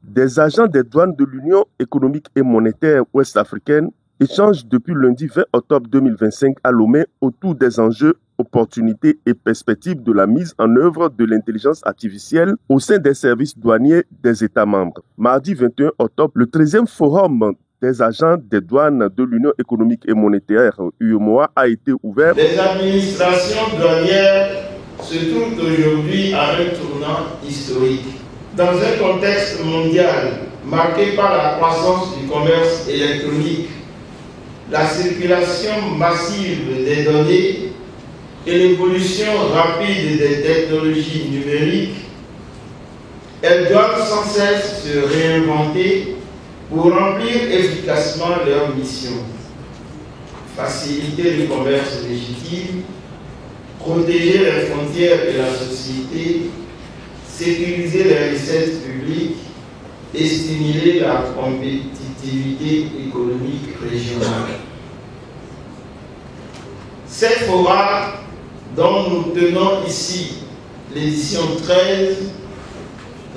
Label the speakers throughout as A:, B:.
A: Des agents des douanes de l'Union économique et monétaire ouest-africaine échangent depuis lundi 20 octobre 2025 à Lomé autour des enjeux, opportunités et perspectives de la mise en œuvre de l'intelligence artificielle au sein des services douaniers des États membres. Mardi 21 octobre, le 13e forum des agents des douanes de l'Union économique et monétaire UEMOA a été ouvert.
B: Les administrations douanières se trouvent aujourd'hui à un tournant historique. Dans un contexte mondial marqué par la croissance du commerce électronique, la circulation massive des données et l'évolution rapide des technologies numériques, elles doivent sans cesse se réinventer pour remplir efficacement leur mission. Faciliter le commerce légitime, protéger les frontières de la société, sécuriser les recettes publiques et stimuler la compétitivité économique régionale. Ces forats dont nous tenons ici l'édition 13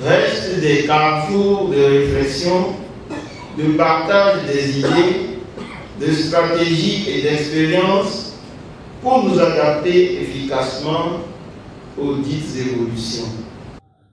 B: restent des carrefours de réflexion, de partage des idées, de stratégies et d'expériences pour nous adapter efficacement aux dites évolutions.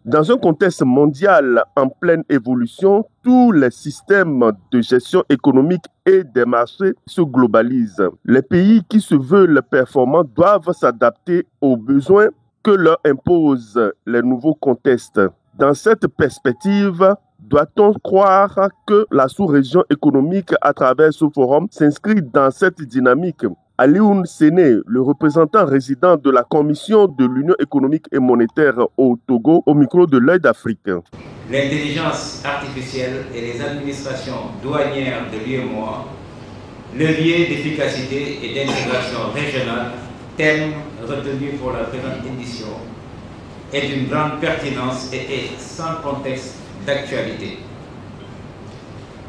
A: Dans un contexte mondial en pleine évolution, tous les systèmes de gestion économique et des marchés se globalisent. Les pays qui se veulent performants doivent s'adapter aux besoins que leur imposent les nouveaux contextes. Dans cette perspective, doit-on croire que la sous-région économique à travers ce forum s'inscrit dans cette dynamique? Alioune Séné, le représentant résident de la Commission de l'Union économique et monétaire au Togo, au micro de l'Œil d'Afrique.
C: L'intelligence artificielle et les administrations douanières de l'UEMOA, levier d'efficacité et d'intégration régionale, thème retenu pour la présente édition, est d'une grande pertinence et est sans contexte d'actualité.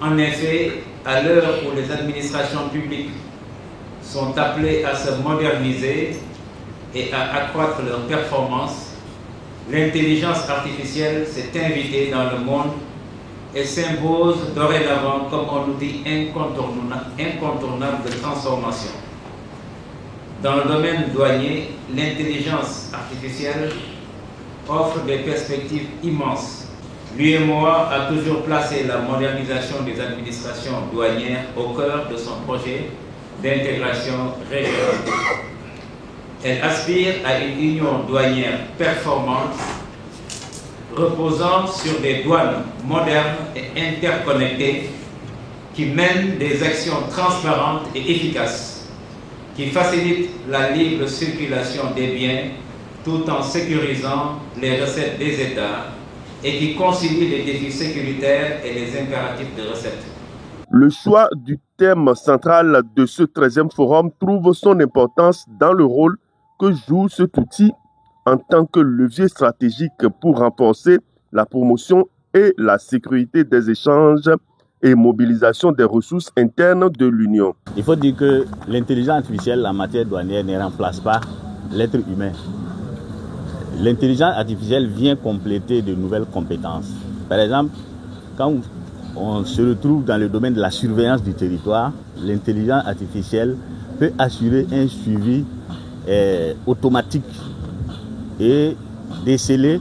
C: En effet, à l'heure où les administrations publiques sont appelés à se moderniser et à accroître leurs performances, l'intelligence artificielle s'est invitée dans le monde et s'impose dorénavant comme un outil incontournable de transformation. Dans le domaine douanier, l'intelligence artificielle offre des perspectives immenses. L'UEMOA a toujours placé la modernisation des administrations douanières au cœur de son projet d'intégration régionale. Elle aspire à une union douanière performante, reposant sur des douanes modernes et interconnectées qui mènent des actions transparentes et efficaces, qui facilitent la libre circulation des biens tout en sécurisant les recettes des États et qui concilient les défis sécuritaires et les impératifs de recettes.
A: Le choix du thème central de ce 13e forum trouve son importance dans le rôle que joue cet outil en tant que levier stratégique pour renforcer la promotion et la sécurité des échanges et mobilisation des ressources internes de l'Union.
D: Il faut dire que l'intelligence artificielle en matière douanière ne remplace pas l'être humain. L'intelligence artificielle vient compléter de nouvelles compétences. Par exemple, quand on se retrouve dans le domaine de la surveillance du territoire, l'intelligence artificielle peut assurer un suivi automatique et déceler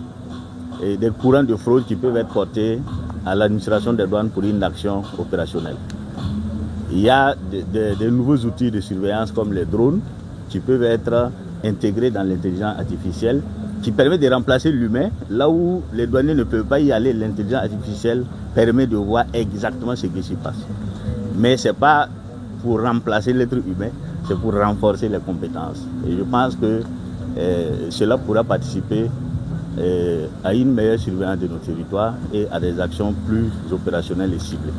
D: des courants de fraude qui peuvent être portés à l'administration des douanes pour une action opérationnelle. Il y a de nouveaux outils de surveillance comme les drones qui peuvent être intégrés dans l'intelligence artificielle qui permet de remplacer l'humain. Là où les douaniers ne peuvent pas y aller, l'intelligence artificielle permet de voir exactement ce qui s'y passe. Mais ce n'est pas pour remplacer l'être humain, c'est pour renforcer les compétences. Et je pense que cela pourra participer à une meilleure surveillance de nos territoires et à des actions plus opérationnelles et ciblées.